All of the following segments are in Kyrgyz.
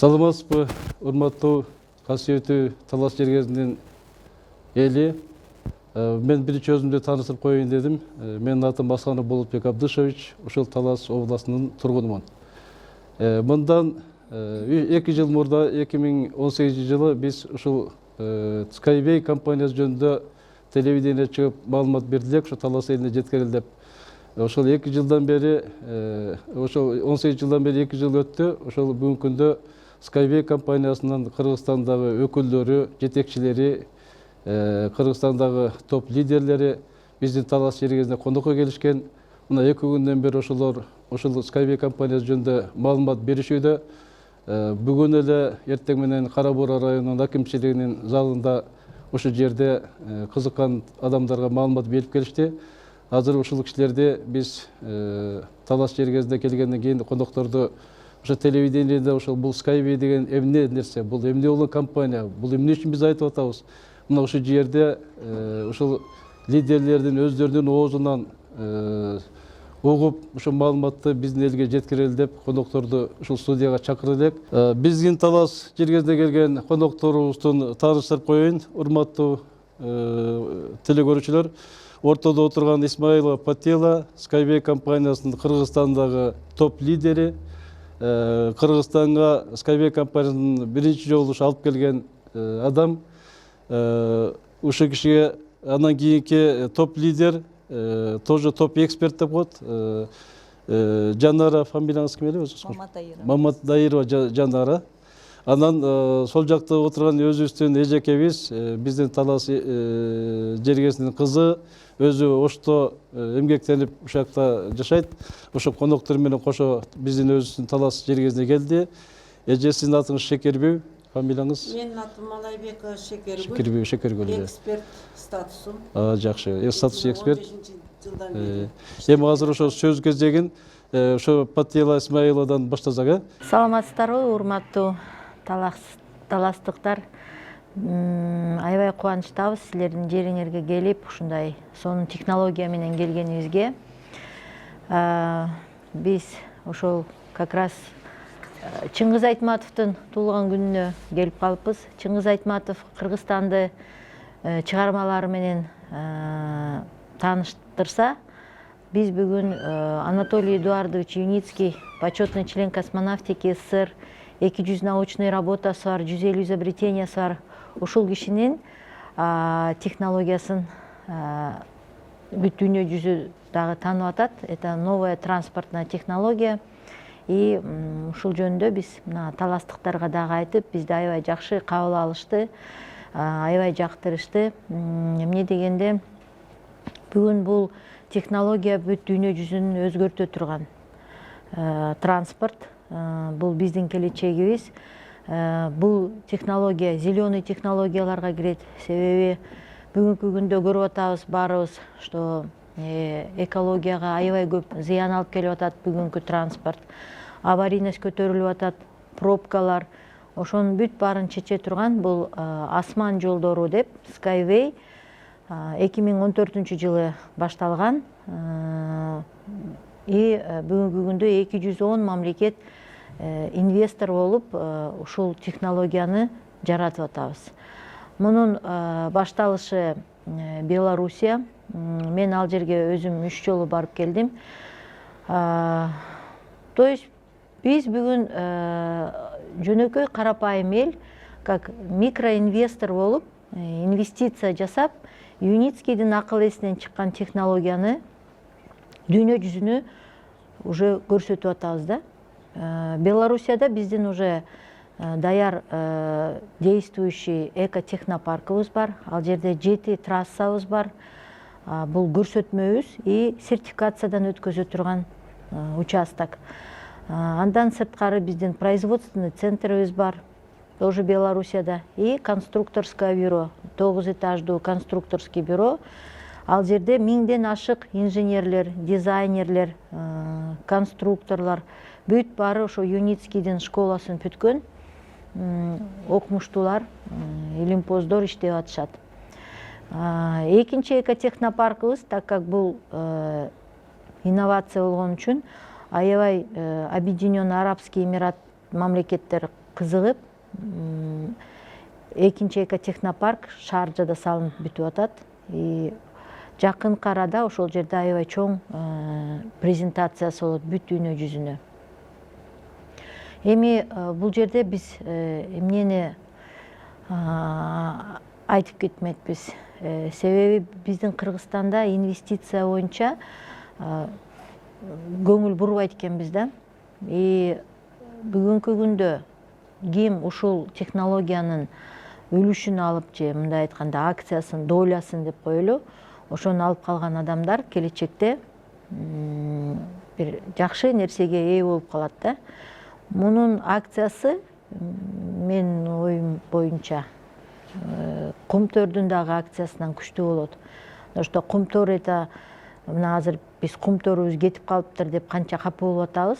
Саламатсызбы, урматтуу касиеттүү Талас Жергезинин эли. Мен биринчи өзүмдү тааныштырып коеюн дедим. Менин атым Асханов Болотбек Абдышевич, ушул Талас областынын тургунумун. Мындан 2 жыл мурда 2018 жылы биз ушул Skyway компаниясы жөнүндө телевидение чыгып маалымат бердилек, ошо Талас элине жеткирели деп. Ошол 2 жылдан бери, ошол 18 жылдан бери 2 жыл өттү. Ошол бүгүнкү күндө Skyway компаниясынын Кыргызстандагы өкүлдөрү, жетекчилери, Кыргызстандагы топ лидерлери биздин Талас Жергезине конокко келишкен. Мына 2 күндөн бери ошол Skyway компаниясы жөнүндө маалымат беришүүдө. Бүгүн эле эртең менен Кара Буура районунун акимчилигинин залында ошол жерде кызыккан адамдарга маалымат берип келишти. Азыр ушул кишилерди биз Талас Жергезине келгенден кийин конокторду ошо телевидениеде ошол бул Skyway деген эмне нерсе, бул эмне болгон компания, бул эмне үчүн биз айтып атабыз. Мына ушул жерде ушул лидерлердин өздөрүнүн оозунан угуп, ушул маалыматты биздин элге жеткирели деп конокторду ушул студияга чакырды элек. Биздин Талас Жергезине келген конокторубуздун тааныштырып коеюн, урматтуу телекөрүүчүлөр. Ортодо отурган Исмаилова Патела, Skyway компаниясынын Кыргызстандагы топ лидери. Кыргызстанга Skyway компаниясынын биринчи жолу алып келген адам. Ушул кишиге андан кийинки топ лидер, тоже топ эксперт деп коет. Жанара, фамилияңыз ким эле өзүңүз? Маматдаирова Жанара. Анан сол жакта отурган өзүбүздүн эжекебиз, биздин Талас Жергезинин кызы, өзү Ошто эмгектенип ушакта жашайт. Ошо коноктор менен кошо биздин өзүбүздүн Талас Жергезине келди. Эже, сиздин атыңыз Шекербүү, фамилияңыз? Менин атым Малайбекова Шекербүү. Шекербүү. Эксперт статусум. Жакшы. Статус эксперт. 15 жылдан бери. Эми азыр ошо сөз кезегин ошо Патела Исмаиловадан баштасак, э? Саламатсыздарбы, урматтуу таластыктар. Аябай кубанычтабыз силердин жериңерге келип, ушундай сонун технология менен келгенибизге. Биз ошол как раз Чыңгыз Айтматовдун туулган күнүнө келип калыппыз. Чыңгыз Айтматов Кыргызстанды чыгармалары менен тааныштырса, биз бүгүн Анатолий Эдуардович Юницкий, почетный член космонавтики СССР, 200 научный работасы бар, 150 изобретениясы бар. Ушул кишинин технологиясын бүт дүйнө жүзү дагы таанып атат. Это новая транспортная технология. И ушул жөнүндө биз мына таластыктарга дагы айтып, бизди аябай жакшы кабыл алышты, аябай жактырышты. Эмне дегенде, бүгүн бул технология бүт дүйнө жүзүн өзгөртө турган транспорт. Бул биздин келечегибиз. Бул технология зеленый технологияларга кирет. Себеби бүгүнкү күндө көрүп атабыз баарыбыз, что экологияга аябай көп зыян алып келип атат бүгүнкү транспорт. Аварийность көтөрүлүп атат, пробкалар. Ошонун бүт баарын чече турган бул асман жолдору деп Skyway 2014 жылы башталган. И бүгүнкү күндө 210 мамлекет инвестор болуп ушул технологияны жаратып атабыз. Мунун башталышы Белоруссия. Мен ал жерге өзүм 3 жолу барып келдим. То есть биз бүгүн жөнөкөй карапайым эл, как микроинвестор болуп, инвестиция жасап, Юницкийдин акыл эсинен чыккан технологияны дүйнө жүзүнө уже көрсөтүп атабыз да. Белоруссияда биздин уже даяр действующий экотехнопаркыбыз бар. Ал жерде 7 трассабыз бар. Бул көрсөтмөбүз и сертификациядан өткөзө турган участок. Андан сырткары биздин производственный центрибиз бар. Тоже Белоруссияда. И конструкторское бюро, 9 этаждуу конструкторский бюро. Ал жерде 1000ден ашык инженерлер, дизайнерлер, конструкторлор, бүт баары ошо Юницкийдин школасын бүткөн окумуштуулар, илимпоздор иштеп атышат. Экинчи экотехнопаркыбыз, так как бул инновация болгон үчүн, аябай Объединенный Арабский Эмират мамлекеттер кызыгып, экинчи экотехнопарк Шааржада салынып бүтүп атат. Жакынкы арада ошол жерде аябай чоң презентациясы болот бүт дүйнө жүзүнө. Эми бул жерде биз эмнени айтып кетмекпиз. Себеби биздин Кыргызстанда инвестиция боюнча көңүл бурбайт экенбиз да. Бүгүнкү күндө ким ушул технологиянын үлүшүн алып, же мындай айтканда акциясын, долясын деп коелу, ошону алып калган адамдар келечекте бир жакшы нерсеге ээ болуп калат да. Мунун акциясы менин оюм боюнча Кумтөрдүн дагы акциясынан күчтүү болот. Потому что Кумтөр это мына азыр биз Кумтөрүбүз кетип калыптыр деп канча капа болуп атабыз.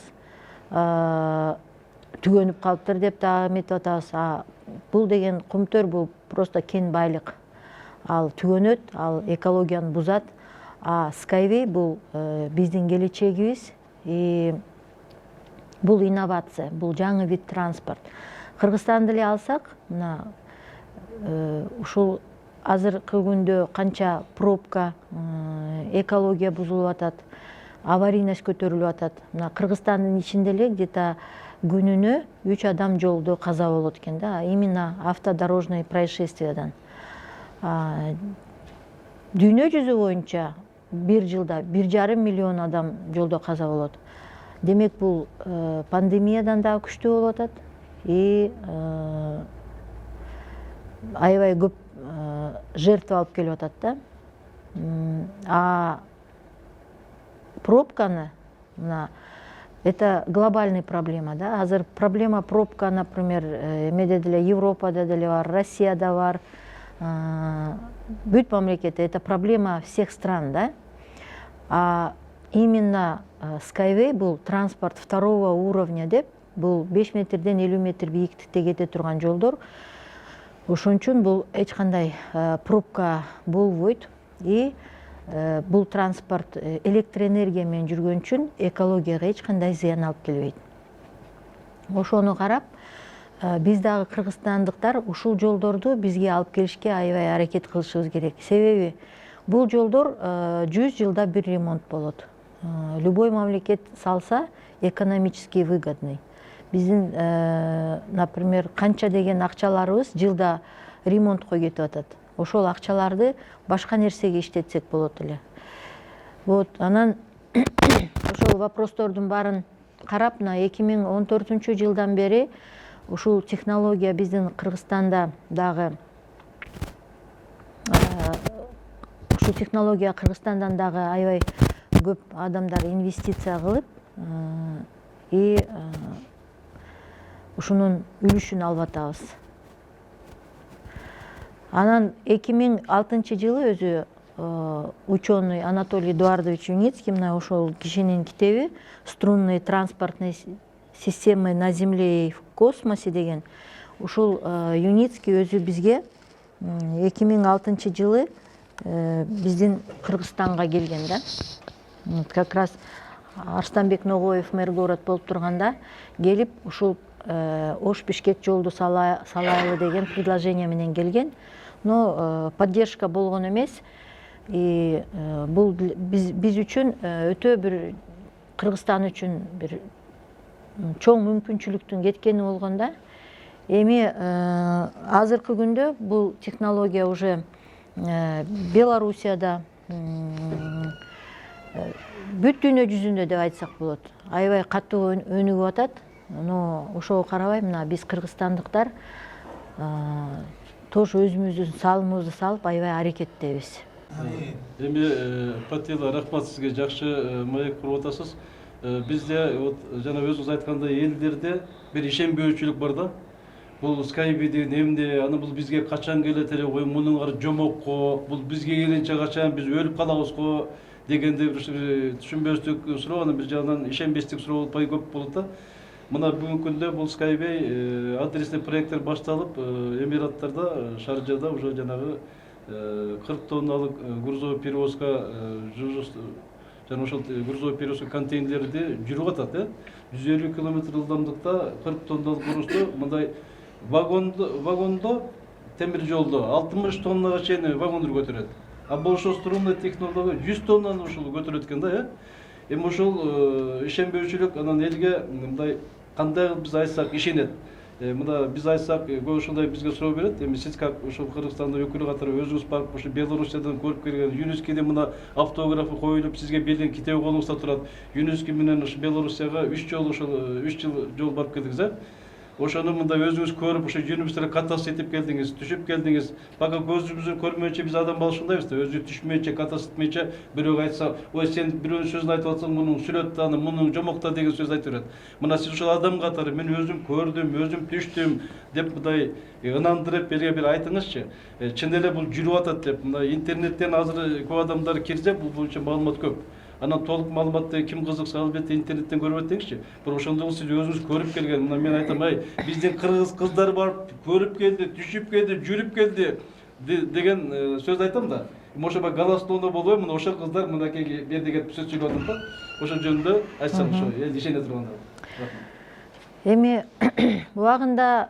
Түгөнүп калыптыр деп дагы эметип атабыз. Бул деген Кумтөр бул просто кен байлык. Ал түгөнөт, ал экологияны бузат. Skyway бул биздин келечегибиз. Бул инновация, бул жаңы вид транспорт. Кыргызстанды эле алсак, мына ушул азыркы күндө канча пробка, экология бузулуп атат, аварийность көтөрүлүп атат. Мына Кыргызстандын ичинде эле где-то күнүнө 3 адам жолдо каза болот экен да, именно автодорожный происшествиядан. Дүйнө жүзү боюнча бир жылда 1,5 миллион адам жолдо каза болот. Демек бул пандемиядан дагы күчтүү болуп атат. Аябай көп жертва алып келип атат да. Пробканы, это глобальный проблема, да. Азыр проблема пробка, например, эмеде деле Европада деле бар, Россияда бар. Бүт мамлекетте это проблема всех стран, да. Именно Skyway бул транспорт второго уровня деп, бул 5 метрден 50 метр бийиктикте кете турган жолдор. Ошон үчүн бул эч кандай пробка болбойт. Бул транспорт электроэнергия менен жүргөн үчүн экологияга эч кандай зыян алып келбейт. Ошону карап, биз дагы кыргызстандыктар ушул жолдорду бизге алып келишке аябай аракет кылышыбыз керек. Себеби бул жолдор 100 жылда бир ремонт болот. Любой мамлекет салса экономически выгодный. Биздин, например, канча деген акчаларыбыз жылда ремонтко кетип атат. Ошол акчаларды башка нерсеге иштетсек болот эле. Вот, анан ошол вопростордун баарын карап, 2014 жылдан бери ушул технология биздин Кыргызстанда дагы ушул технология Кыргызстандан дагы аябай көп адамдар инвестиция кылып, ушунун үлүшүн алып атабыз. Анан 2006 жылы өзү ученый Анатолий Эдуардович Юницкий, мына ошол кишинин китеби «Струнные транспортные системы на Земле и в космосе» деген. Ушул Юницкий өзү бизге 2006 жылы биздин Кыргызстанга келген да. Как раз Арстанбек Ногоев мэр город болуп турганда келип, ушул Ош-Бишкек жолду салайлы деген предложение менен келген. Но поддержка болгон эмес. Бул биз үчүн өтө бир Кыргызстан үчүн бир чоң мүмкүнчүлүктүн кеткени болгон да. Эми азыркы күндө бул технология уже Белоруссияда, бүт дүйнө жүзүндө деп айтсак болот, аябай катуу өнүгүп атат. Но ошого карабай, мына биз кыргызстандыктар тоже өзүбүздүн салымыбызды салып аябай аракеттебиз. Эми Патила, рахмат сизге, жакшы маек куруп атасыз. Бизде вот жана өзүңүз айткандай элдерде бир ишенбөөчүлүк бар да. Бул Skyway деген эмне, аны бул бизге качан келет эле, ой мунун ары жомокко, бул бизге келинче качан, биз өлүп калабыз го дегенде бир түшүнбөстүк суроо, анан бир жагынан ишенбестик суроо болуп көп болот да. Мына бүгүнкү күндө бул Skyway адресный проекттер башталып, Эмираттарда, Шаржада уже жанагы 40 тонналык грузовой перевозка жана ошол грузовой перевозка контейнерлерди жүрүп атат, 150 км ылдамдыкта 40 тонналык грузду мындай вагондо темир жолдо 60 тоннага чейин вагондор көтөрөт. А болшо струнный технология 100 тоннаны ушул көтөрөт экен да, Эми ошол ишенбөөчүлүк анан элге мындай кандай биз айтсак ишенет. Мына биз айтсак көп ошондой бизге суроо берет. Эми сиз как ошол Кыргызстанда өкүлү катары өзүңүз барып ошо Белоруссиядан көрүп келген ЮНЕСКОдо мына автографы коюлуп сизге берилген китеби колуңузда турат. ЮНЕСКО менен ошо Белоруссияга 3 жолу ошол 3 жыл барып келдиңиз, Ошону мында өзүңүз көрүп, ошо жүрүмүштөр катасы этип келдиңиз, түшүп келдиңиз. Бага көзүбүздүн көрмөйүнчө биз адам балышындайбыз да, өзү түшмөйүнчө, катасы этмейинче бирөө айтса, "Ой, сен бирөөнүн сөзүн айтып атсаң, мунун сүрөттө аны, мунун жомокто" деген сөз айтып берет. Мына сиз ошол адам катары мен өзүм көрдүм, өзүм түштүм деп мындай ынандырып элге бир айтыңызчы. Чын эле бул жүрүп атат деп, мына интернеттен азыр көп адамдар кирсе, бул боюнча маалымат көп. Анан толук маалыматты ким кызыкса албетте интернеттен көрүп деңизчи. Бирок ошондо сиз өзүңүз көрүп келген. Мына мен айтам, биздин кыргыз кыздар барып көрүп келди, түшүп келди, жүрүп келди деген сөз айтам да. Ошо галастоону болбой, мына ошол кыздар мынакей берди келип сөз сүйлөп атат да. Ошол жөнүндө айтсак ошо эл ишене турганда. Эми убагында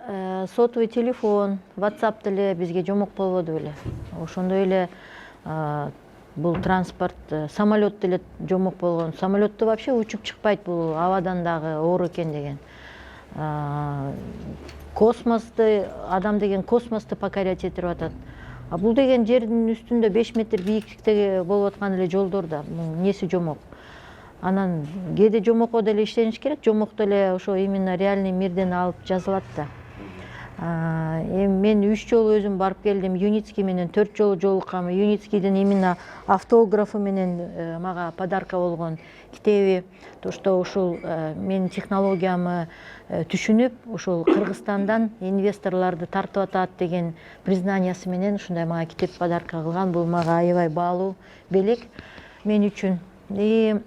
сотовый телефон, WhatsApp деле бизге жомок болбоду беле. Ошондой эле бул транспорт, самолет деле жомок болгон. Самолетто вообще учуп чыкпайт, бул абадан дагы оор экен деген. Космосты, адам деген космосту покорять этип атат. А бул деген жердин үстүндө 5 метр бийиктикте болуп аткан эле жолдор да, эмнеси жомок. Анан кээде жомокко деле иштениш керек, жомокто эле ошо именно реальный мирден алып жазылат да. Эми мен 3 жолу өзүм барып келдим, Юницкий менен 4 жолу жолуккам. Юницкийдин именно автографы менен мага подарка болгон китеби, то что ушул менин технологиямы түшүнүп, ушул Кыргызстандан инвесторлорду тартып атат деген признаниясы менен ушундай мага китеп подарка кылган. Бул мага аябай баалуу белек мен үчүн. Биз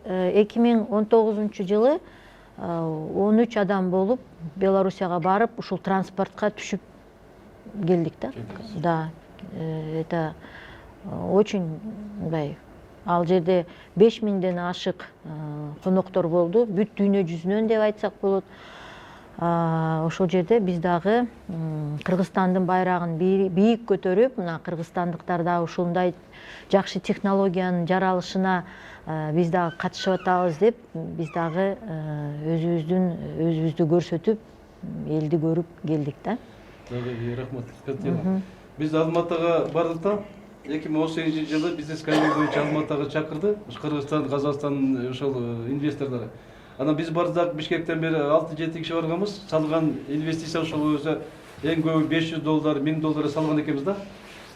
2019-жылы 13 адам болуп Белоруссияга барып, ушул транспортка түшүп келдик да. Да, это очень мындай, ал жерде 5000ден ашык коноктор болду, бүт дүйнө жүзүнөн деп айтсак болот. Ошол жерде биз дагы Кыргызстандын байрагын бийик көтөрүп, мына кыргызстандыктар дагы ушундай жакшы технологиянын жаралышына биз дагы катышып атабыз деп, биз дагы өзүбүздү көрсөтүп, элди көрүп келдик да. Рахмат. Биз Алматыга бардык да. 2018-жылы бизнес комитет боюнча Алматыга чакырды. Кыргызстан, Казакстан ошол инвесторлору. Анан биз бардык Бишкектен бери 6-7 киши барганбыз. Салган инвестиция ошол өзү эң көбү $500, $1000 салган экенбиз да.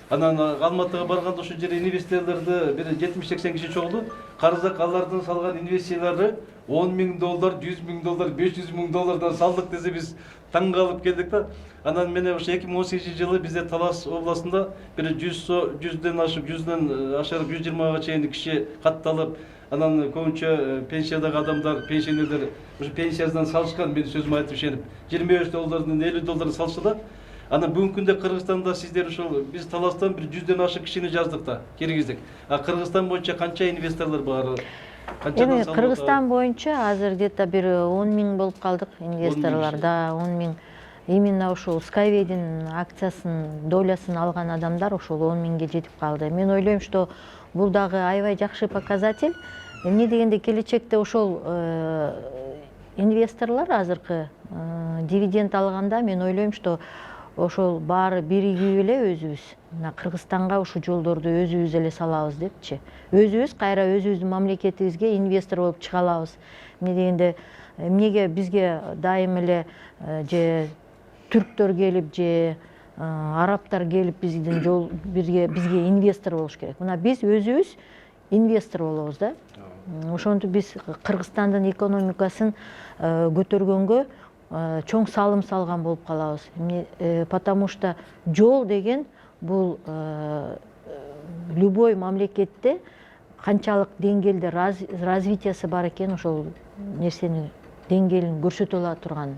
Анан Алматыга барганда ошол жерде инвесторлорду бир 70-80 киши чогулду. Карасак алардын салган инвестициялары $10,000, $100,000, $500,000 салдык десе биз таң калып келдик да. Анан менен ошо 2018-жылы бизде Талас областында бир 100ден ашык 120га чейин киши катталып, анан көбүнчө пенсиядагы адамдар, пенсионерлер ошо пенсиясынан салышкан, мен сөзүмө айтып ишенип, $25, $50 салышты да. Анан бүгүнкү күндө Кыргызстанда сиздер ошол биз Таластан бир 100ден ашык кишини жаздык да, киргиздик. А Кыргызстан боюнча канча инвесторлор бар? Эми Кыргызстан боюнча азыр где-то бир 10,000 болуп калдык инвесторлор да, 10,000. Именно ошол Skyway'дин акциясын, долясын алган адамдар ошол 10,000ге жетип калды. Мен ойлойм, что бул дагы аябай жакшы показатель. Эмне дегенде келечекте ошол инвесторлор азыркы дивиденд алганда мен ойлойм, что ошол баары биригип эле өзүбүз мына Кыргызстанга ушул жолдорду өзүбүз эле салабыз депчи. Өзүбүз кайра өзүбүздүн мамлекетибизге инвестор болуп чыга алабыз. Эмне дегенде эмнеге бизге дайым эле же түрктөр келип же арабтар келип бизге инвестор болуш керек. Мына биз өзүбүз инвестор болобуз да. Ошентип биз Кыргызстандын экономикасын көтөргөнгө чоң салым салган болуп калабыз. Потому что жол деген бул любой мамлекетте канчалык деңгээлде развитиясы бар экен, ошол нерсени деңгээлин көрсөтө ала турган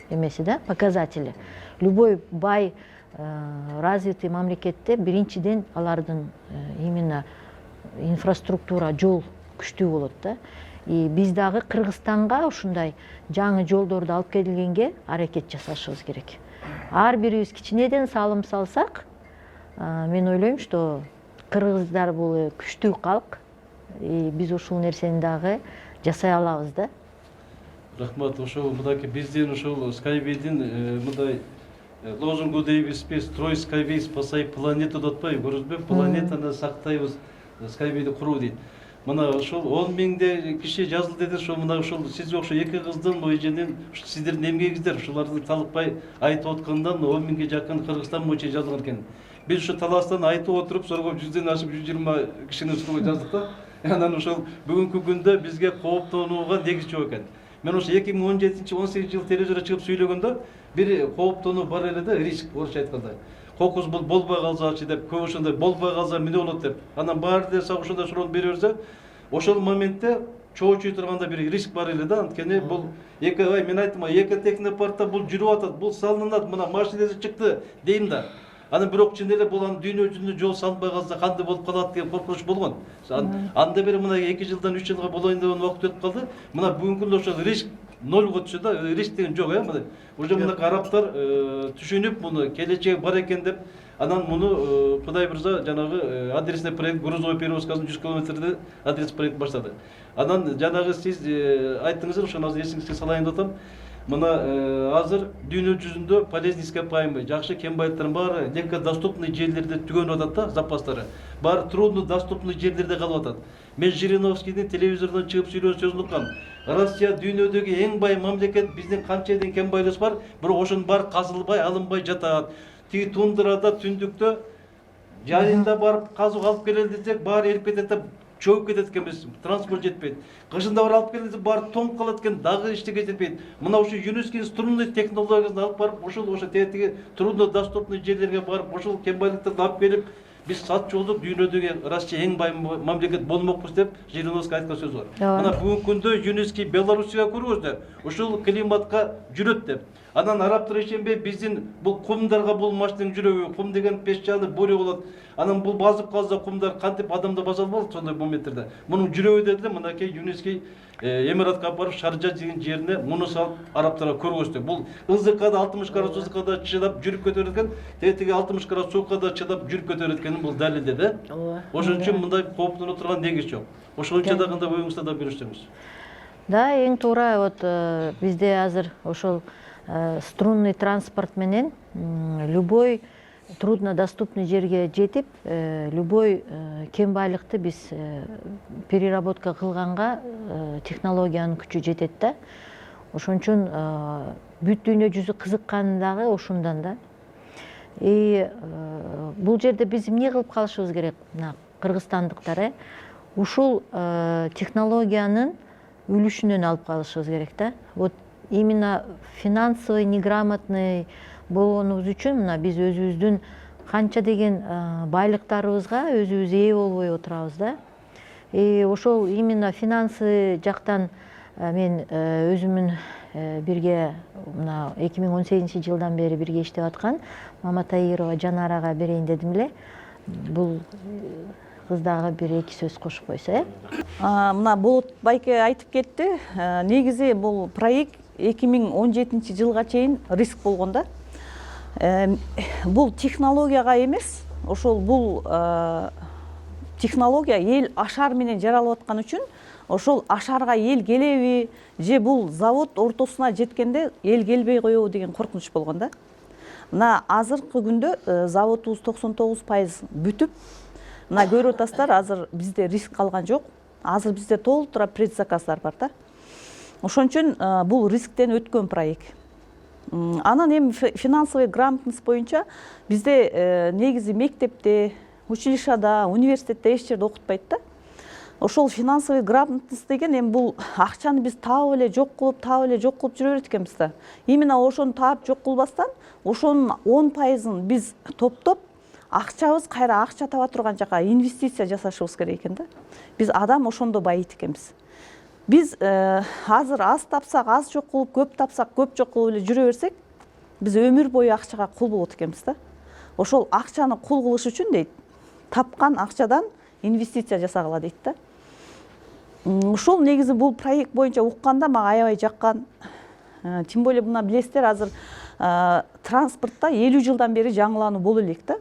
эмеси да, показатели. Любой бай развитый мамлекетте биринчиден алардын именно инфраструктура жол күчтүү болот да. Биз дагы Кыргызстанга ушундай жаңы жолдорду алып келгенге аракет жасашыбыз керек. Ар бирибиз кичинеден салым салсак, мен ойлойм, что кыргыздар бул күчтүү калк, биз ушул нерсени дагы жасай алабыз да. Рахмат, ошол мынакей биздин ошол Skyway'дин мындай лозунгу дейбизби, строй Skyway, спасай планету деп атпайбы, көрүнбөй, планетаны сактайбыз, Skyway'ди куруу дейт. Мына ошол 10 миңде киши жазылды дедер, ошол мына ошол сизге окшо эки кыздын моюнен сиздердин эмгегиңиздер, ошолорду талыкпай айтып аткандан 10 миңге жакын Кыргызстан боюнча жазылган экен. Биз ушу таластан айтып отуруп, сорго 100ден ашып 120 кишини сорго жаздык да. Анан ошол бүгүнкү күндө бизге кооптонууга негиз жок экен. Мен ошо 2017-18 жыл телевизорго чыгып сүйлөгөндө бир кооптонуу бар эле да, риск орусча айтканда. Кокус бул болбой калсачы деп, көп ошондой болбой калса эмне болот деп. Анан баары деле сак ошондой суроо бере берсе, ошол моментте чоочуй турганда бир риск бар эле да. Анткени бул мен айттым, эки технопаркта бул жүрүп атат, бул салынат, мына машинеси чыкты дейм да. Анан бирок чын эле бул дүйнө жүзүндө жол салынбай калса кандай болуп калат деген коркунуч болгон. Анда бери мына 2 жылдан 3 жылга болоюн деген убакыт өтүп калды. Мына бүгүнкү күндө ошол риск нолго түшү да, риск деген жок мына. Уже мына арабтар түшүнүп муну келечеги бар экен деп, анан муну Кудай мырза жанагы адресный проект грузовой перевозкасын 100 километрде адрес проект баштады. Анан жанагы сиз айттыңыздар, ошону азыр эсиңизге салайын деп атам. Мына азыр дүйнө жүзүндө полезный ископаемый, жакшы кен байлыктардын баары легко доступный жерлерде түгөнүп атат да, запастары. Баары трудно доступный жерлерде калып атат. Мен Жириновскийдин телевизордон чыгып сүйлөгөн сөзүн уккам. Россия дүйнөдөгү эң бай мамлекет, биздин канча деген кен байлыгыбыз бар, бирок ошонун баары казылбай, алынбай жатат. Тиги тундрада, түндүктө жайында барып казып алып келели десек, баары эрип кетет да, чөгүп кетет экенбиз, транспорт жетпейт. Кышында барып алып келсе баары тоңуп калат экен, дагы эчтеке жетпейт. Мына ушу ЮНЕСКО струнный технологиясын алып барып, ошол тетиги трудно доступный жерлерге барып, ошол кен байлыктарды алып келип, биз сатчу болуп дүйнөдөгү Россия эң бай мамлекет болмокпуз деп Жириновский айткан сөзү бар. Мына бүгүнкү күндө ЮНЕСКО Белоруссияга көргөздө, ушул климатка жүрөт деп. Анан арабтар ишенбей биздин бул кумдарга бул маштын жүрөгү, кум деген песчаный буря болот. Анан бул басып калса кумдар кантип адамда баса албайт сондай моменттерде. Мунун жүрөгү деди мынакей ЮНЕСКО Эмиратка барып Шаржа деген жерине муну салып арабтарга көргөздү. Бул ызыкада 60 градус ызыкада чыдап жүрүп кетер экен, тетиги 60 градус суукада чыдап жүрүп кетер экенин бул далилде да. Ошон үчүн мындай кооптонуп турган негиз жок. Ошончо да кандай оюңузда да беришсеңиз. Да, эң туура, вот бизде азыр ошол струнный транспорт менен любой труднодоступный жерге жетип, любой кен байлыкты биз переработка кылганга технологиянын күчү жетет да. Ошон үчүн бүт дүйнө жүзү кызыкканы дагы ошондан да. Бул жерде биз эмне кылып калышыбыз керек? Мына кыргызстандыктар ушул технологиянын үлүшүнөн алып калышыбыз керек да. Вот именно финансовый неграмотный болгонубуз үчүн мына биз өзүбүздүн канча деген байлыктарыбызга өзүбүз ээ болбой отурабыз да. Ошол именно финансы жактан мен өзүмүн бирге мына 2018 жылдан бери бирге иштеп аткан Маматаирова Жанарага берейин дедим эле. Бул кыз дагы бир эки сөз кошуп койсо. Мына Болот байке айтып кетти. Негизи бул проект 2017 жылга чейин риск болгон да. Бул технологияга эмес, ошол бул технология эл ашар менен жаралып аткан үчүн ошол ашарга эл келеби же бул завод ортосуна жеткенде эл келбей коебу деген коркунуч болгон да. Мына азыркы күндө заводубуз 99% бүтүп, мына көрүп атасыздар, азыр бизде риск калган жок. Азыр бизде толтура предзаказдар бар да. Ошон үчүн бул рисктен өткөн проект. Анан эми финансовый грамотность боюнча бизде негизи мектепте, училищада, университетте эч жерде окутпайт да. Ошол финансовый грамотность деген эми бул акчаны биз таап эле жок кылып жүрө берет экенбиз да. Именно ошону таап жок кылбастан, ошонун 10%-ын биз топтоп, акчабыз кайра акча таба турган жака инвестиция жасашыбыз керек экен да. Биз адам ошондо байыйт экенбиз. Биз азыр аз тапсак аз жок кылып, көп тапсак көп жок кылып эле жүрө берсек, биз өмүр бою акчага кул болот экенбиз да. ошол акчаны кул кылыш үчүн дейт, тапкан акчадан инвестиция жасагыла дейт да. Ушул негизи бул проект боюнча укканда мага аябай жаккан. Тем более мына билесиздер, азыр транспортта 50 жылдан бери жаңылануу боло элек да.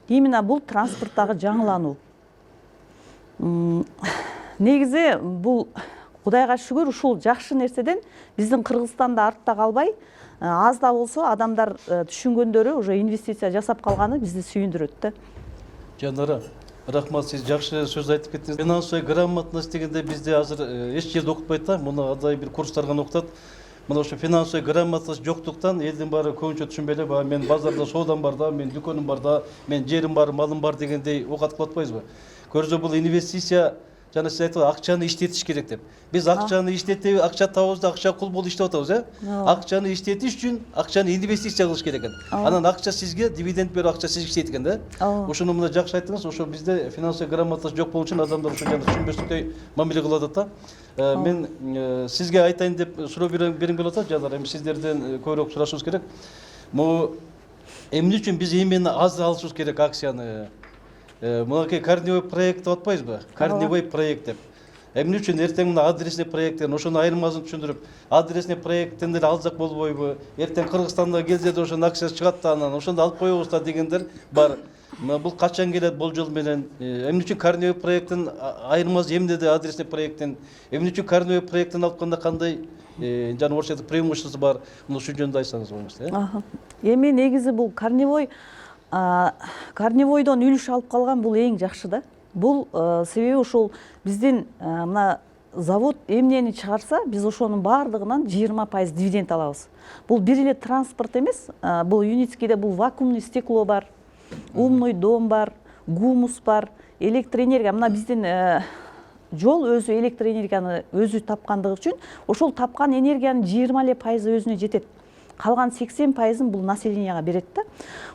Именно бул транспорттагы жаңылануу. Негизи бул Кудайга шүгүр ушул жакшы нерседен биздин Кыргызстанда артта калбай, аз да болсо адамдар түшүнгөндөрү уже инвестиция жасап калганы бизди сүйүндүрөт да. Жанара, рахмат, сиз жакшы сөз айтып кеттиңиз. Финансовый грамотность дегенде бизде азыр эч жерде окутпайт да, муну адай бир курстарга окутат. Мына ошо финансовый грамотность жоктуктан элдин баары көбүнчө түшүнбөй эле, мен базарда соодам бар да, мен дүкөнүм бар да, мен жерим бар, малым бар дегендей окат кылып атпайбызбы? Көрсө бул инвестиция, жана сиз айтып акчаны иштетиш керек деп. Биз акчаны иштетип, акча табабыз да, акча кул болуп иштеп атабыз, Акчаны иштетиш үчүн акчаны инвестиция кылыш керек экен. Анан акча сизге дивиденд берип, акча сизге иштейт экен да. Ошону мына жакшы айттыңыз. Ошо бизде финансовый грамотность жок болуш үчүн адамдар ошо жана түшүнбөстүктөй мамиле кылып атат да. Мен сизге айтайын деп суроо бериң болуп атат, жандар. Эми сиздерден көбүрөөк сурашыбыз керек. Могу эмне үчүн биз именно аз алышыбыз керек акцияны? Мынакей корневой проект деп атпайбызбы? Корневой проект деп. Эмне үчүн эртең мына адресный проекттен ошонун айырмасын түшүндүрүп, адресный проекттен деле алсак болбойбу? Эртең Кыргызстанга келсе да ошонун акциясы чыгат да, анан ошондо алып коебуз да дегендер бар. Бул качан келет болжол менен? Эмне үчүн корневой проекттин айырмасы эмнеде адресный проекттен? Эмне үчүн корневой проекттен алып кандай кандай жана орусчада преимуществосы бар? Муну ушул жөнүндө айтсаңыз болмокчу. Эми негизи бул корневойдон үлүш алып калган бул эң жакшы да. Бул себеби ошол биздин мына завод эмнени чыгарса, биз ошонун баардыгынан 20% дивиденд алабыз. Бул бир эле транспорт эмес, бул Юницкийде бул вакуумный стекло бар, умный дом бар, гумус бар, электроэнергия. Мына биздин жол өзү электроэнергияны өзү тапкандыгы үчүн ошол тапкан энергиянын 20% өзүнө жетет. Калган 80%-ын бул населенияга берет да.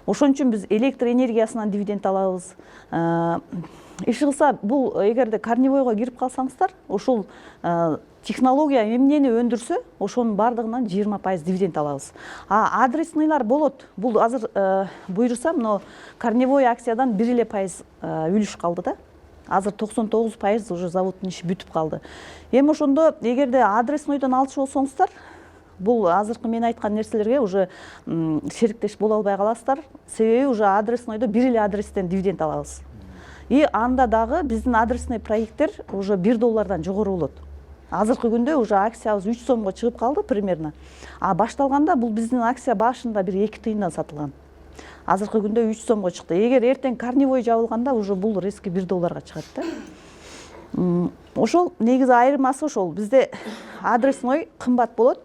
Ошон үчүн биз электроэнергиясынан дивиденд алабыз. Иш кылса бул эгерде корневойго кирип калсаңыздар, ошол технология эмнени өндүрсө, ошонун баардыгынан 20% дивиденд алабыз. Адресныйлар болот. Бул азыр буйрса, мына корневой акциядан 1% үлүш калды да. Азыр 99% уже заводдун иши бүтүп калды. Эми ошондо эгерде адресныйдон алчу болсоңуздар, бул азыркы мен айткан нерселерге уже шериктеш боло албай каласыздар. Себеби уже адресныйдо бир эле адрестен дивиденд алабыз. И анда дагы биздин адресный проекттер уже $1 жогору болот. Азыркы күндө уже акциябыз 3 сомго чыгып калды примерно. Башталганда бул биздин акция башында бир 2 тыйындан сатылган. Азыркы күндө 3 сомго чыкты. Эгер эртең корневой жабылганда уже бул резко $1 чыгат да. Ошол негизи айырмасы ошол. Бизде адресной кымбат болот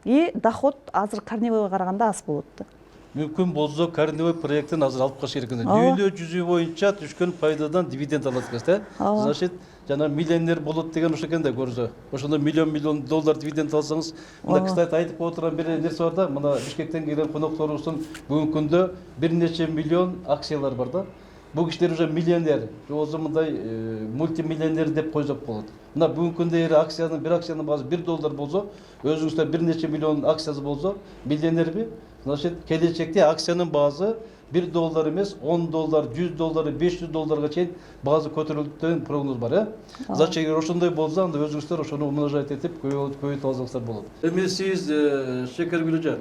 и доход азыр корневойго караганда аз болот да. Мүмкүн болсо корневой проекттен азыр алып калыш керек экен. Дүйнө жүзү боюнча түшкөн пайдадан дивиденд алат экенсиз да. Значит, жана миллионер болот деген ошо экен да көрсө. Ошондо миллион доллар дивиденд алсаңыз, мына кстати айтып отурган бир нерсе бар да. Мына Бишкектен келген конокторубуздун бүгүнкү күндө бир нече миллион акциялар бар да. Бул кишилер уже миллионер, болсо мындай мультимиллионер деп койсок болот. Мына бүгүнкү күндө акциянын бир акциянын баасы $1 болсо, өзүңүздө бир нече миллион акциясы болсо, миллионерби? Значит, келечекте акциянын баасы $1 эмес, $10, $100, $500 чейин баасы көтөрүлөт деген прогноз бар, Значит, эгер ошондой болсо, анда өзүңүздөр ошону умножать этип көбөйтүп алсаңыздар болот. Эми сиз Шекергүлжан,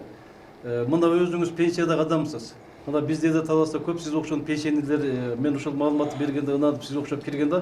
мына өзүңүз пенсиядагы адамсыз. Мына бизде да Таласта көп сиз окшон пенсионерлер, мен ушул маалыматты бергенде ынанып сиз окшоп кирген да.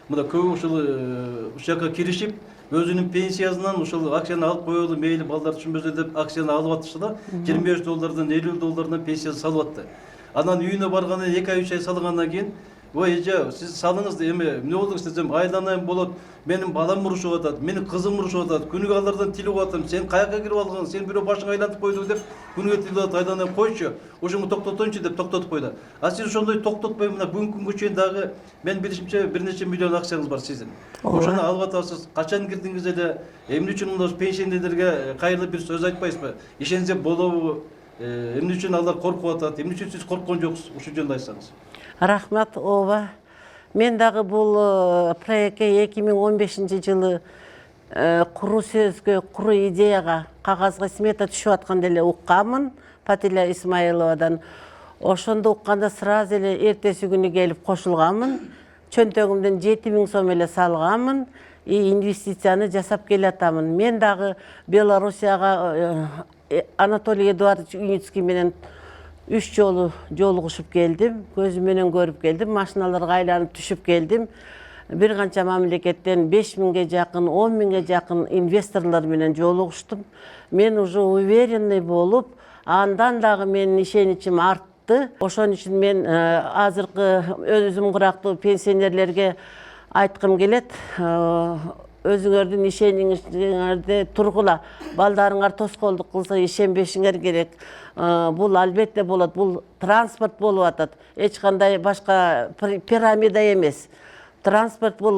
Мына көп ушул жака киришип, өзүнүн пенсиясынан ушул акцияны алып коелу, мейли балдар түшүнбөсө деп акцияны алып атышты да, $25 $50 пенсиясы салып атты. Анан үйүнө баргандан 2 ай 3 ай салгандан кийин, ой эже, сиз салыңыз эми эмне болдуңуз десем, айланайын болот, менин балам урушуп атат, менин кызым урушуп атат, күнүгө алардан тилип атам, сен каяка кирип алган, сен бирөө башыңа айлантып койду деп, күнүгө тилип атат, айланайын койчу, ошону токтотоюнчу деп токтотуп койду. Сиз ошондой токтотпой мына бүгүнкү күнгө чейин дагы мен билишимче бир нече миллион акцияңыз бар сиздин. Ошону алып атасыз. Качан кирдиңиз эле? Эмне үчүн мына пенсионерлерге кайрылып бир сөз айтпайсызбы? Ишенсе болобу? Эмне үчүн алар коркуп атат? Эмне үчүн сиз корккон жоксуз? Ушул жөнүндө айтсаңыз. Рахмат, ооба. Мен дагы бул проектке 2015 жылы куру сөзгө, куру идеяга, кагазга смета түшүп атканда эле укканмын Патиля Исмаиловадан. Ошондо укканда сразу эле эртеси күнү келип кошулганмын. Чөнтөгүмдөн 7000 сом эле салганмын. Инвестицияны жасап келатамын. Мен дагы Белоруссияга Анатолий Эдуардович Уницкий менен 3 жолу жолугушуп келдим. Көзүм менен көрүп келдим. Машиналарга айланып түшүп келдим. Бир канча мамлекеттен 5000ге жакын, 10000ге жакын инвесторлор менен жолугуштум. Мен уже уверенный болуп, андан дагы менин ишеничим артты. Ошон үчүн мен азыркы өзүм курактуу пенсионерлерге айткым келет. Өзүңөрдүн ишениңиздерде тургула. Балдарыңар тоскоолдук кылса ишенбешиңер керек. Бул албетте болот. Бул транспорт болуп атат. Эч кандай башка пирамида эмес. Транспорт бул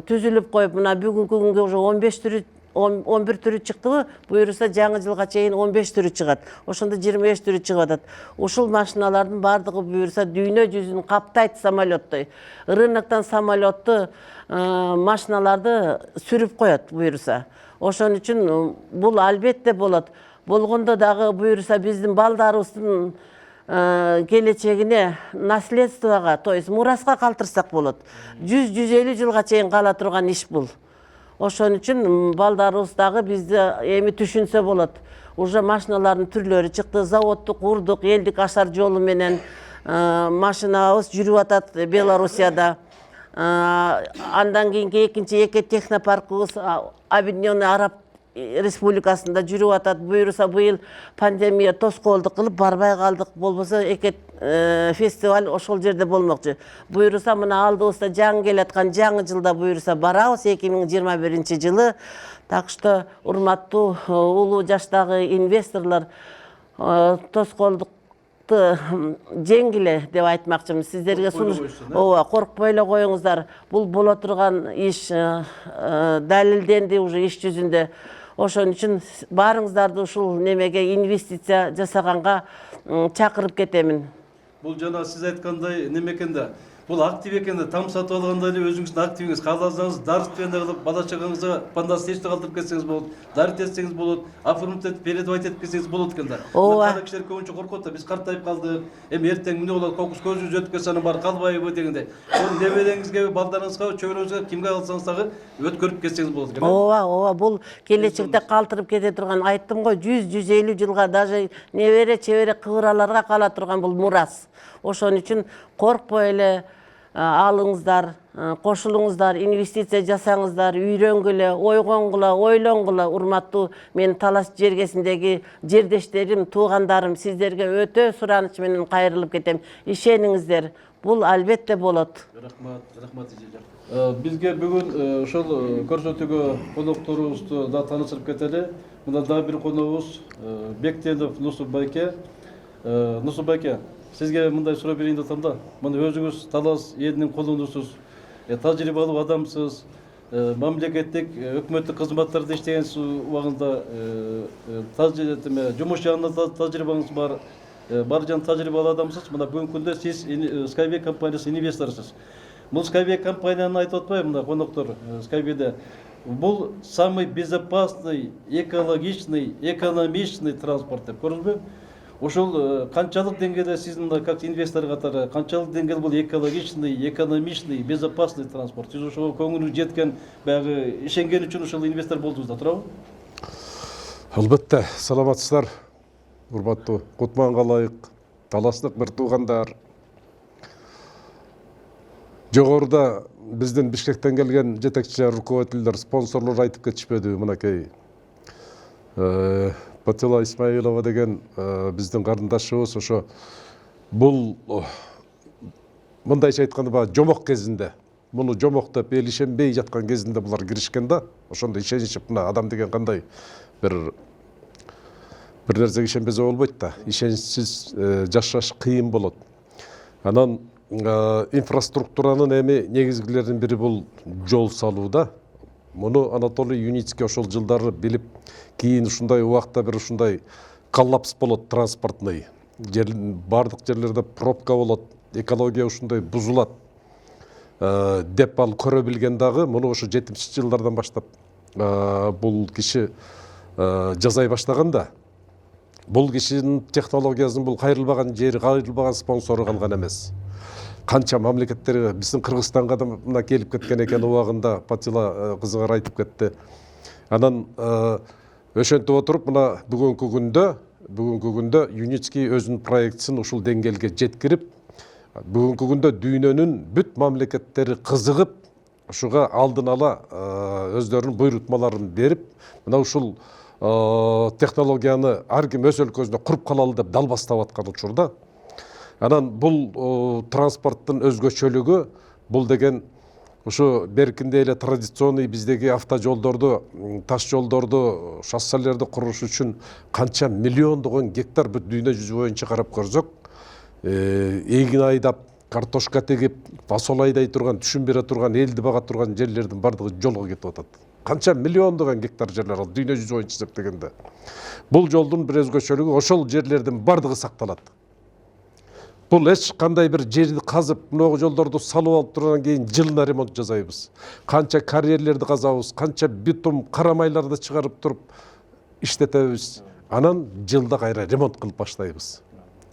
түзүлүп коюп, мына бүгүнкү күнгө уже 15 түрү 11 түрү чыктыбы, буюрса жаңы жылга чейин 15 түрү чыгат. Ошондо 25 түрү чыгып атат. Ушул машиналардын бардыгы буюрса дүйнө жүзүн каптайт самолеттой. Рыноктон самолетту машиналарды сүрүп коет буюрса. Ошон үчүн бул албетте болот. Болгондо дагы буюрса биздин балдарыбыздын келечегине наследствого, то есть мураска калтырсак болот. 100-150 жылга чейин кала турган иш бул. Ошон үчүн балдарыбыз дагы бизди эми түшүнсө болот. Уже машиналардын түрлөрү чыкты, заводду курдук, элдик ашар жолу менен машинабыз жүрүп атат Белоруссияда. Андан кийинки экинчи технопаркыбыз Объединенный Араб Республикасында жүрүп атат. Буюрса быйыл пандемия тоскоолдук кылып барбай калдык. Болбосо фестиваль ошол жерде болмокчу. Буюрса мына алдыбызда жаңы келаткан жаңы жылда буюрса барабыз 2021 жылы. Так что урматтуу улуу жаштагы инвесторлор тоскоолдукту жеңгиле деп айтмакчымын. Сиздерге коркпой эле коюңуздар. Бул боло турган иш далилденди уже иш жүзүндө. Ошон үчүн баарыңыздарды ушул немеге инвестиция жасаганга чакырып кетемин. Бул жана сиз айткандай неме экен да. Бул актив экен да. Там сатып алганда эле өзүңүздүн активиңиз кааласаңыз, дарственно кылып бала чагаңызга пандастырышты калтырып кетсеңиз болот, дарит этсеңиз болот, оформить этип, передавать этип кетсеңиз болот экен да. Ооба. Кишилер көбүнчө коркот да. Биз картайып калдык. Эми эртең эмне болот? Кокус көзүбүз өтүп кетсе анан баары калбайбы дегендей. Ошол небереңизге, балдарыңызга, чөбөрөңүзгө кимге калсаңыз дагы өткөрүп кетсеңиз болот экен. Ооба, бул келечекте калтырып кете турган, айттым го, 100-150 жылга даже небере чебере кыбыраларга кала турган бул мурас. Ошон үчүн коркпой эле алыңыздар, кошулуңуздар, инвестиция жасаңыздар, үйрөнгүлө, ойгонгула, ойлонгула. Урматтуу мен Талас жергесиндеги жердештерим, туугандарым, сиздерге өтө сураныч менен кайрылып кетем. Ишениңиздер, бул албетте болот. Рахмат эже. Бизге бүгүн ошол көрсөтүүгө конокторубузду да тааныштырып кетели. Мына дагы бир коногубуз Бектенов Нусуп байке. Нусуп байке, сизге мындай суроо берейин деп атам да. Мына өзүңүз Талас элинин колундусуз, тажрыйбалуу адамсыз, мамлекеттик өкмөттүк кызматтарда иштегенсиз убагында жумуш жагында тажрыйбаңыз бар. Бар жан тажрыйбалуу адамсыз. Мына бүгүнкү күндө сиз Skybay компаниясынын инвесторусуз. Бул Skybay компанияны айтып атпайбы мына коноктор Skybay'де. Бул самый безопасный, экологичный, экономичный транспорт деп көрдүңүзбү? Ошол канчалык деңгээлде сиз мында как инвестор катары канчалык деңгээл бул экологичный, экономичный, безопасный транспорт? Сиз ошого көңүлүңүз жеткен, баягы ишенген үчүн ошол инвестор болдуңуз да, туурабы? Албетте, саламатсыздар. Урматтуу Кутманга ылайык, таластык бир туугандар. Жогоруда биздин Бишкектен келген жетекчи руководителдер, спонсорлор айтып кетишпедиби, мынакей Батила Исмаилова деген биздин карындашыбыз ошо бул мындайча айтканда жомок кезинде, муну жомок деп эл ишенбей жаткан кезинде булар киришкен да. Ошондо ишенишип, мына адам деген кандай бир нерсеге ишенбесе болбойт да. Ишеничсиз жашаш кыйын болот. Анан инфраструктуранын эми негизгилеринин бири бул жол салуу да. Муну Анатолий Юницкий ошол жылдары билип, кийин ушундай убакта бир ушундай коллапс болот транспортный. Бардык жерлерде пробка болот, экология ушундай бузулат деп ал көрө билген дагы. Муну ошо 70 жылдардан баштап бул киши жасай баштаган да. Бұл кишинин технологиясынын бұл кайрылбаган жери, кайрылбаган спонсору калган эмес. Канча мамлекеттер биздин Кыргызстанга да мына келип кеткен экен убагында, Патила кызыңар айтып кетти. Анан ошентип отуруп мына бүгүнкү күндө ЮНЕСКО өзүнүн проектисин ушул деңгээлге жеткирип, бүгүнкү күндө дүйнөнүн бүт мамлекеттери кызыгып, ушуга алдын ала өздөрүнүн буйрутмаларын берип, мына ушул технологияны ар ким өз өлкөсүндө куруп калалы деп дал бастап аткан учурда, анан бул транспорттун өзгөчөлүгү, бул деген ушу беркинде эле традиционный биздеги автожолдорду, таш жолдорду, шосселерди куруш үчүн канча миллиондогон гектар бүт дүйнө жүзү боюнча карап көрсөк, эгин айдап, картошка тегип, фасол айдай турган, түшүн бере турган, элди бага турган жерлердин бардыгы жолго кетип атат. Канча миллиондогон гектар жерлер ал дүйнө жүзү боюнча эсептегенде. Бул жолдун бир өзгөчөлүгү ошол жерлердин бардыгы сакталат. Бул эч кандай бир жерди казып, мынагу жолдорду салып алып тургандан кийин жылына ремонт жасайбыз. Канча карьерлерди казабыз, канча битум, карамайларды чыгарып туруп иштетебиз. Анан жылда кайра ремонт кылып баштайбыз.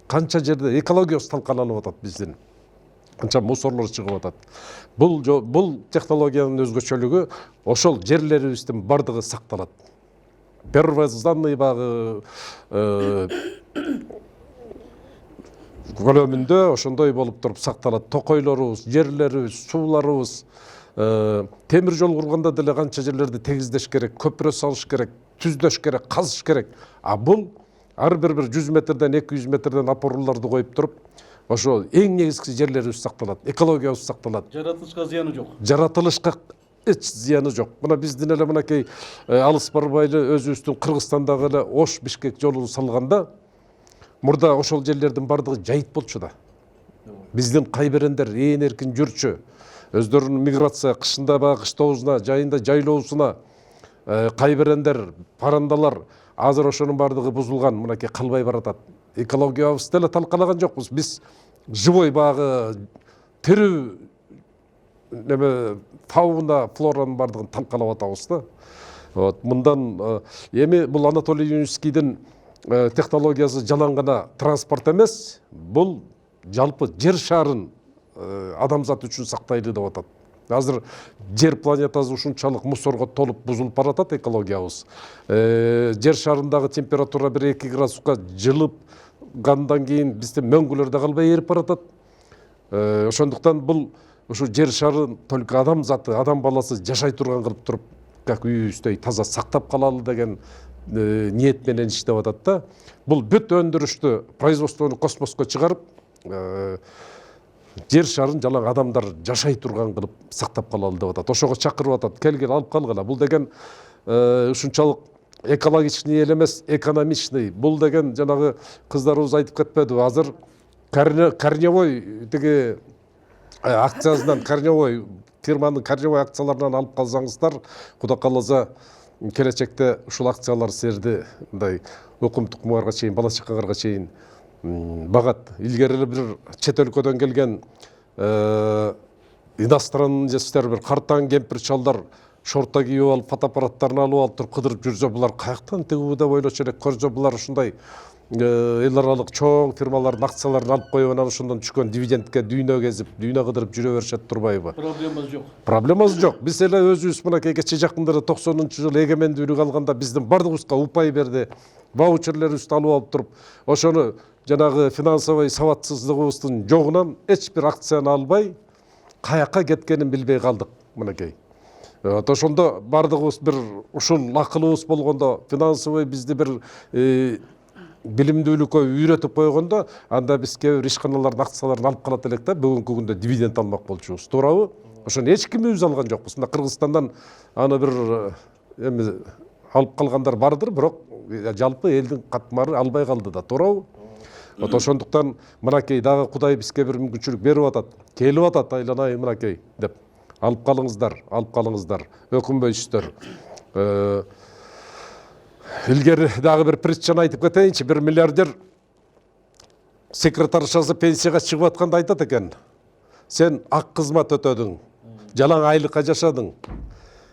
Канча жерде экологиябыз талкаланып атат биздин. Канча мусорлор чыгып атат. Бул технологиянын өзгөчөлүгү ошол жерлерибиздин бардыгы сакталат. Первозданный багы көлөмүндө ошондой болуп туруп сакталат. Токойлорубуз, жерлерибиз, сууларыбыз, темир жол курганда деле канча жерлерди тегиздеш керек, көпүрө салыш керек, түздөш керек, казыш керек. А бул ар бир 100 метрден, 200 метрден опоруларды коюп туруп, ошо эң негизги жерлерибиз сакталат, экологиябыз сакталат. Жаратылышка зыяны жок. Жаратылышка эч зыяны жок. Мына биздин эле мынакей алыс барбайлы өзүбүздүн Кыргызстандагы эле Ош-Бишкек жолун салганда, мурда ошол жерлердин бардыгы жайыт болчу да. Биздин кайберендер ээн эркин жүрчү. Өздөрүнүн миграция кышында ба кыштообузуна, жайында жайлоосуна кайберендер, парандалар азыр ошонун бардыгы бузулган, мынакей калбай баратат. Экологиябызды эле талкалаган жокпуз. Биз живой багы тирүү неме фауна, флоранын бардыгын талкалап атабыз да. Мындан эми бул Анатолий Юнускийдин технологиясы жалаң гана транспорт эмес, бул жалпы жер шарын адамзат үчүн сактайлы деп атат. Азыр жер планетасы ушунчалык мусорго толуп бузулуп баратат экологиябыз. Жер шарындагы температура 1-2 градуска жылып гандан кийин биздин мөңгүлөрдө калбай эрип баратат. Ошондуктан бул ушу жер шарын только адам заты, адам баласы жашай турган кылып туруп, как үйүбүздөй таза сактап калалы деген ниет менен иштеп атат да. Бул бүт өндүрүштү, производствону космоско чыгарып, жер шарын жалаң адамдар жашай турган кылып сактап калалы деп атат. Ошого чакырып атат. Келгил, алып калгыла. Бул деген ушунчалык экологичный эле эмес, экономичный. Бул деген жанагы кыздарыбыз айтып кетпедиби? Азыр корневой тиги акциясынан, корневой фирманын корневой акцияларынан алып калсаңыздар, Кудай кааласа келечекте ушул акциялар силерди мындай окум тукумдарга чейин, бала чакаңарга чейин багат. Илгери эле бир чет өлкөдөн келген иностранецтер, бир картаң кемпир чалдар шорта кийип алып, фотоаппараттарын алып алып туруп кыдырып жүрсө, булар каяктан тигиби деп ойлочу элек. Көрсө булар ушундай эл аралык чоң фирмалардын акцияларын алып коюп, анан ошондон түшкөн дивидендке дүйнө кезип, дүйнө кыдырып жүрө беришет турбайбы? Проблемасы жок. Проблемасы жок. Биз эле өзүбүз мынакей кече жакындары 90-жылы эгемендүүлүк алганда биздин бардыгыбызга упай берди. Ваучерлерибизди алып алып туруп, ошону жанагы финансовый сабатсыздыгыбыздын жогунан эч бир акцияны албай, каяка кеткенин билбей калдык мынакей. Ошондо бардыгыбыз бир ушул акылыбыз болгондо, финансовый бизди бир билимдүүлүккө үйрөтүп койгондо, анда биз кээ бир ишканалардын акцияларын алып калат элек да, бүгүнкү күндө дивиденд алмак болчубуз. Туурабы? Ошону эч кимибиз алган жокпуз. Мына Кыргызстандан аны бир эми алып калгандар бардыр, бирок жалпы элдин катмары албай калды да, туурабы? Ошондуктан мынакей дагы Кудай бизге бир мүмкүнчүлүк берип атат. Келип атат, айланайын мынакей деп. Алып калыңыздар, өкүнбөйсүздөр. Илгери дагы бир притчаны айтып кетейинчи. Бир миллиардер секретаршасы пенсияга чыгып атканда айтат экен: сен ак кызмат өтөдүң, жалаң айлыкка жашадың.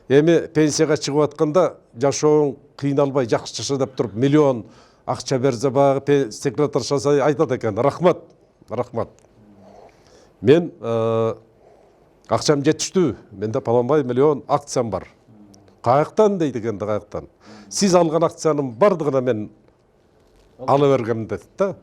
Эми пенсияга чыгып атканда жашооң кыйналбай жакшы жаша деп туруп, миллион акча берсе баягы секретаршасы айтат экен, рахмат, рахмат. Мен акчам жетиштүү, менде паланбай миллион акциям бар. Каяктан дейт экен, каяктан. Сиз алган акциянын бардыгына мен ала бергем дедит да.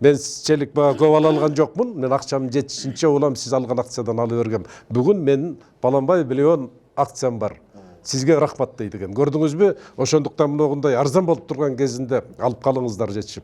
Мен челик көп ала алган жокмун, мен акчам жетишинче улам сиз алган акциядан ала бергем. Бүгүн мен паланбай миллион акциям бар. Сизге рахмат дейт экен. Көрдүңүзбү? Ошондуктан мындай арзан болуп турган кезинде алып калыңыздар жетишип.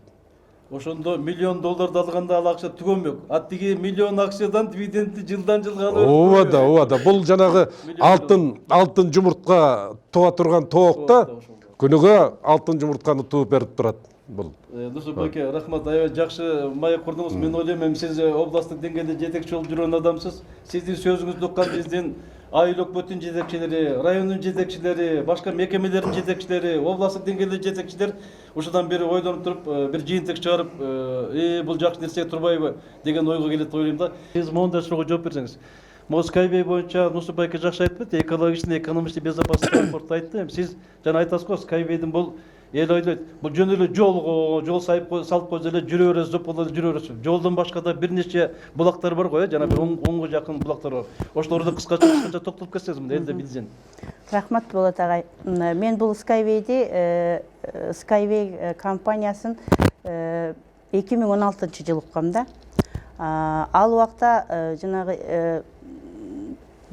Ошондо миллион долларды алганда ал акча түгөнбөк. Аттиги миллион акчадан дивидендти жылдан жылга алып. Ооба. Бул жанагы алтын жумуртка туа турган тоокта күнүгө алтын жумуртканы тууп берип турат. Бул. Дусуп байке, рахмат. Аябай жакшы маек курдуңуз. Мен ойлойм, сиз областтык деңгээлде жетекчи болуп жүргөн адамсыз. Сиздин сөзүңүздү уккан биздин айыл өкмөттүн жетекчилери, райондун жетекчилери, башка мекемелердин жетекчилери, областтык деңгээлде жетекчилер ушудан бери ойлонуп туруп, бир жыйынтык чыгарып, бул жакшы нерсе турбайбы деген ойго келет деп ойлойм да. Сиз моундай суроого жооп берсеңиз. Могу Skyway боюнча Нусуп байке жакшы айтып кетти, экологичный, экономический безопасный транспорт айтты. Сиз жана айтасыз го, Skyway'дин бул эл ойлойт, бул жөн эле жол салып койсо эле жүрө бересиз, жополо жүрө бересиз. Жолдон башка да бир нече булактар бар го, жана бир 10га жакын булактар бар. Ошолорду кыскача токтолуп кетсеңиз, мында элде билсин. Рахмат Болот агай. Мен бул Skyway компаниясын 2016 жылы уккам да. Ал убакта жанагы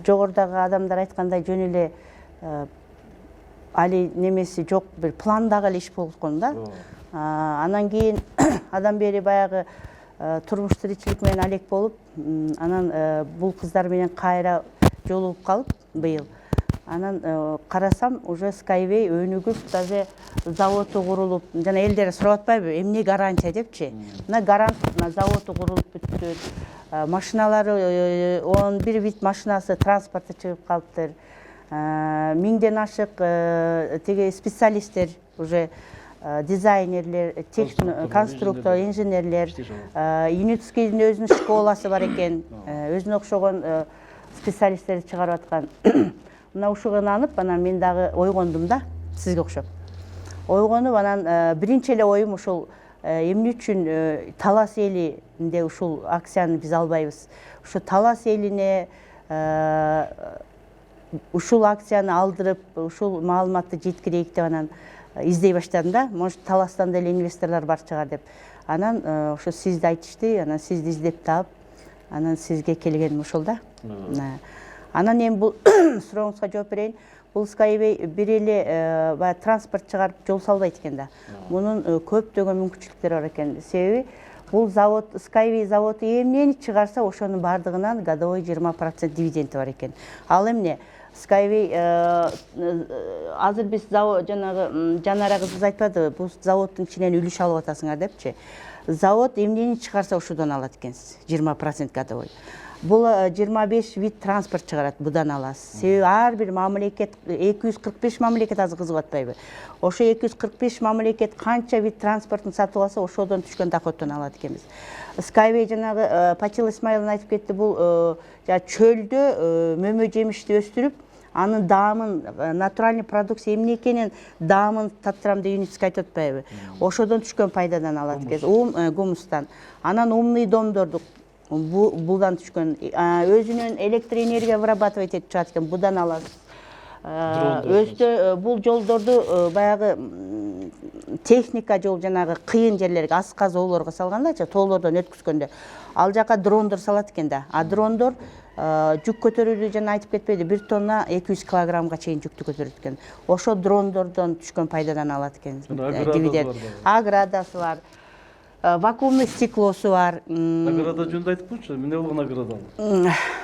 жогорудагы адамдар айткандай жөн эле али немеси жок, бир пландагы иш болгон да. Анан кийин адам бери баягы турмуш тиричилик менен алек болуп, анан бул кыздар менен кайра жолугуп калып быйыл. Анан карасам, уже Skyway өнүгүп, даже заводу курулуп, жана элдер сурап атпайбы, эмне гарантия депчи. Мына гарант заводу курулуп бүттү. Машиналары 11 вид машинасы транспортто чыгып калыптыр. 1000ден ашык теге специалисттер, уже дизайнерлер, конструктор, инженерлер, Юницкийдин өзүнүн школасы бар экен, өзүнө окшогон специалисттерди чыгарып аткан. Мына ушуга ынанып, анан мен дагы ойгондум да, сизге окшоп. Ойгонуп, анан биринчи эле оюм ушул эмне үчүн Талас элинде ушул акцияны биз албайбыз. Ушу Талас элине ушул акцияны алдырып, ушул маалыматты жеткирейик деп анан издей баштадым да. Может, Таластан деле инвесторлор бар чыгар деп. Анан ошо сизди айтышты, анан сизди издеп таап, анан сизге келгеним ушул да. Анан эми бул сурооңузга жооп берейин. Бул Skyway бир эле транспорт чыгарып жол салбайт экен да. Мунун көптөгөн мүмкүнчүлүктөрү бар экен. Себеби бул завод, Skyway заводу эмнени чыгарса, ошонун бардыгынан годовой 20% дивиденди бар экен. Ал эмне? Skyway азыр биз жанагы Жанара кызыбыз айтпадыбы, бул заводдун ичинен үлүш алып атасыңар депчи. Завод эмнени чыгарса ошодон алат экенсиз, 20% годовой. Бул 25 вид транспорт чыгарат, будан аласыз. Себеби ар бир мамлекет 245 мамлекет азыр кызыгып атпайбы? Ошо 245 мамлекет канча вид транспортун сатып алса, ошодон түшкөн доходдон алат экенбиз. Skyway жанагы Патил Исмаиловна айтып кетти, бул чөлдө мөмө жемишти өстүрүп, анын даамын, натуральный продукция эмне экенин даамын таттырам деп Юницкий айтып атпайбы? Ошодон түшкөн пайдадан алат экенбиз, гумустан. Анан умный домдорду булдан түшкөн, өзүнүн электр энергия вырабатывать этип чыгат экен, будан аласыз. Өзү бул жолдорду баягы техника жол, жанагы кыйын жерлерге, аз казоолорго салгандачы, тоолордон өткүзгөндө, ал жака дрондор салат экен да. А дрондор жүк көтөрүүдө жана айтып кетпейди, 1 тонна 200 килограммга чейин жүктү көтөрөт экен. Ошо дрондордон түшкөн пайдадан алат экен. Аградасы бар. Вакуумный стеклосу бар. Аграда жөнүндө айтып койчу, эмне болгон аграда?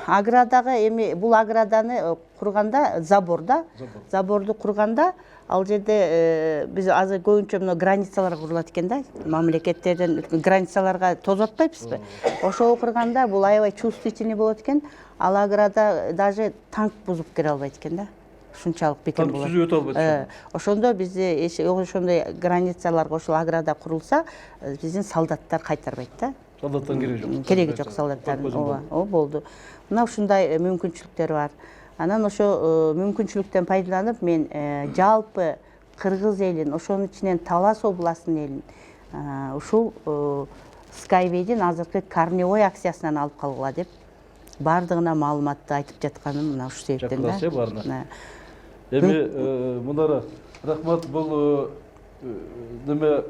Аградага эми бул аграданы курганда заборду курганда, ал жерде биз азыр көбүнчө мына границалар курулат экен да, мамлекеттерден границаларга тозуп атпайбызбы? Ошого курганда бул аябай чувствительный болот экен. Ал аграда даже танк бузуп кире албайт экен да. Ушунчалык бекем болот. Сүзүп өтө албайт. Ошондо бизде ошондой границаларга ошол аграда курулса, биздин солдаттар кайтарбайт да. Солдаттан кереги жок. Кереги жок солдаттардын. Ооба, болду. Мына ушундай мүмкүнчүлүктөр бар. Анан ошо мүмкүнчүлүктөн пайдаланып мен жалпы кыргыз элин, ошонун ичинен Талас областынын элин ушул Skyway'дин азыркы Корневой акциясынан алып калгыла деп бардыгына маалыматты айтып жатканым мына ушул себептен да. Чакырасы баарына. Эми мунара рахмат, бул неме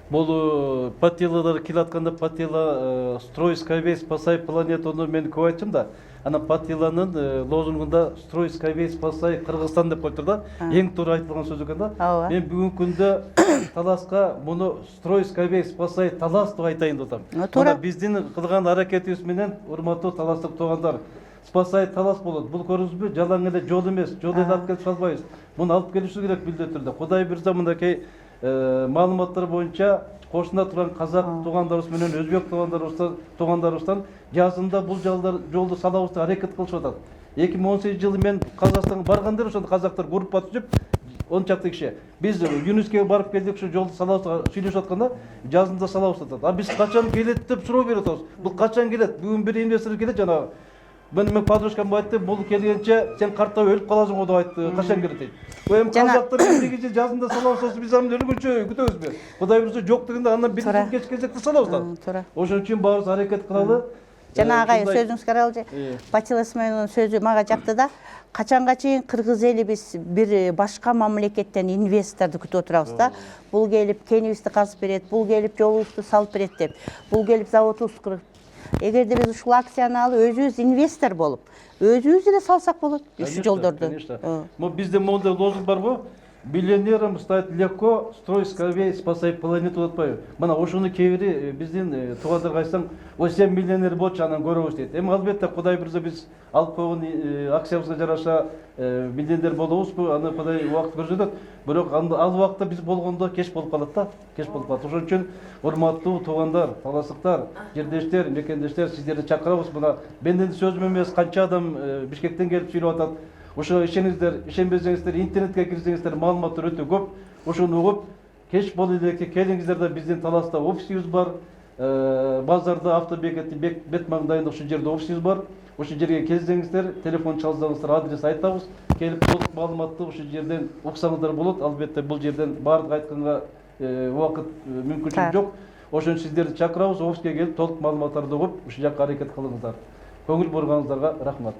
бул Патилалар келатканда Патила строй Skyway спасай планетаны мен көп айттым да. Ана Патиланын лозунгунда строй Skyway спасай Кыргызстан деп коюптур да. Эң туура айтылган сөз экен да. Мен бүгүнкү күндө Таласка муну строй Skyway спасай Талас деп айтайын деп атам. Мына биздин кылган аракетибиз менен урматтуу таластык туугандар, спасай Талас болот. Бул көрүңүзбү, жалаң эле жол эмес, жол эле алып келип салбайбыз. Муну алып келишибиз керек билдирүү түрдө. Кудай бирза мынакей маалыматтар боюнча кошунда турган казак туугандарыбыз менен өзбек туугандарыбыздан жазында бул жолду салабыз деп аракет кылышып атат. 2018 жылы мен Казакстанга барганда ошондо казактар группа түзүп 10 чакты киши биз ЮНЕСКОго барып келдик, ушу жолду салабыз деп сүйлөшүп атканда жазында салабыз деп атат. А биз качан келет деп суроо берип атабыз. Бул качан келет? Бүгүн бир инвестор келет, жана мен подружкам айтты, бул келгенче сен картап өлүп каласың го деп айтты. Качан келет дейт. Эми казактар эмнеге жазында салабыз, биз аны өлгөнчө күтөбүзбү? Кудай буйрса жок дегенде андан бир кеч кезекте салабыз да. Ошон үчүн баарыбыз аракет кылалы. Жана агай сөзүңүзгө каралчы. Батил Исмаиловнун сөзү мага жакты да. Качанга чейин кыргыз эли биз бир башка мамлекеттен инвесторду күтүп отурабыз да. Бул келип кенибизди казып берет, бул келип жолубузду салып берет деп. Бул келип заводубузду курат. Эгерде биз ушул акцияны алып өзүбүз инвестор болуп, өзүбүз эле салсак болот ушул жолдорду. Бизде мондай лозунг бар го. Миллионерам стать легко, строй Skyway, спасай планету деп атпайбы. Мына ошону кээ бири биздин туугандарга айтсаң, "Ой, сен миллионер болчу, анан көрөбүз" дейт. Эми албетте Кудай бирзе биз алып койгон акциябызга жараша миллионер болобузбу, аны Кудай убакыт көрсөтөт. Бирок ал убакта биз болгондо кеч болуп калат да, кеч болуп калат. Ошон үчүн урматтуу туугандар, таластыктар, жердештер, мекендештер, сиздерди чакырабыз. Мына менден сөзүм эмес, канча адам Бишкектен келип сүйлөп атат. Ошо ишениңиздер, ишенбесеңиздер, интернетке кирсеңиздер, маалыматтар өтө көп. Ошону угуп, кеч боло элекке келиңиздер да, биздин Таласта офисибиз бар. Базарда автобекетти бет маңдайында ошол жерде офисибиз бар. Ошол жерге келсеңиздер, телефон чалсаңыздар, адрес айтабыз. Келип толук маалыматты ошол жерден уксаңыздар болот. Албетте бул жерден баардык айтканга убакыт мүмкүнчүлүк жок. Ошон сиздерди чакырабыз, офиске келип толук маалыматтарды угуп, ушул жакка аракет кылыңыздар. Көңүл бурганыңыздарга рахмат.